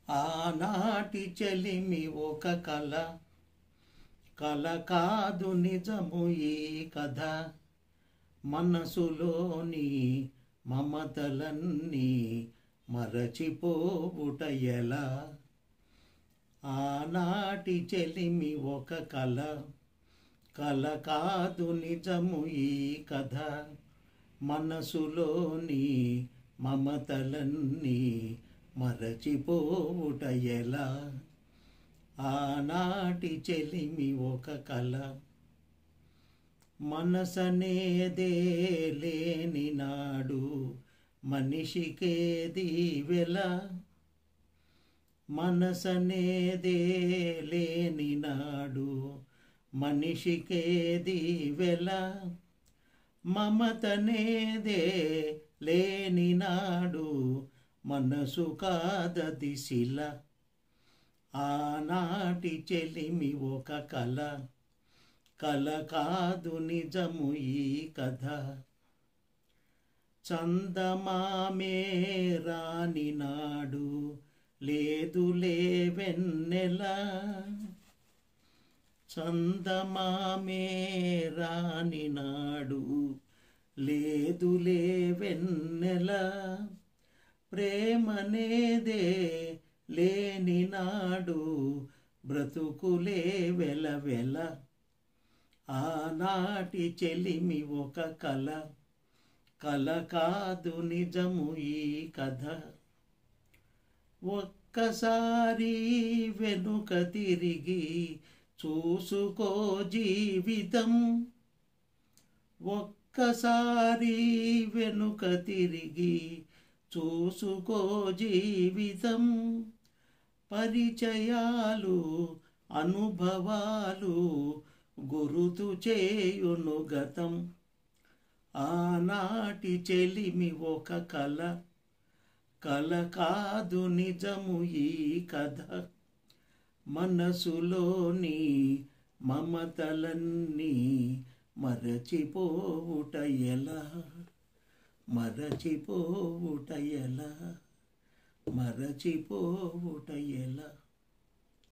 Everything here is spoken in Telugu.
ఆనాటి చెలిమి ఒక కల, కల కాదు నిజము ఈ కథ. మనసులోని మమతలన్నీ మరచిపోవుట ఎలా? ఆనాటి చెలిమి ఒక కల, కల కాదు నిజము ఈ కథ. మనసులోని మమతలన్నీ మరచిపోవుట ఎలా? ఆనాటి చెలిమి ఒక కల. మనసనేదే లేని నాడు మనిషికేది వెల. మనసనేదే లేని నాడు మనిషికేది వెల. మమతనేదే లేని నాడు మనసు కాదది శిల. ఆనాటి చెలిమి ఒక కల, కల కాదు నిజము ఈ కథ. చందమామే రాని నాడు లేదులే వెన్నెల. చందమామే రాని నాడు లేదులే వెన్నెల. ప్రేమనేదే లేని నాడు బ్రతుకులే వెలవెల. ఆనాటి చెలిమి ఒక కల, కల కాదు నిజము ఈ కథ. ఒక్కసారి వెనుక తిరిగి చూసుకో జీవితం. ఒక్కసారి వెనుక తిరిగి చూసుకో జీవితం. పరిచయాలు అనుభవాలు గురుతు చేయును గతం. ఆనాటి చెలిమి ఒక కల, కల కాదు నిజము ఈ కథ. మనసులోని మమతలన్నీ మరచిపోవుట ఎలా? మరచిపోవుట ఎలా? మరచిపోవుట ఎలా?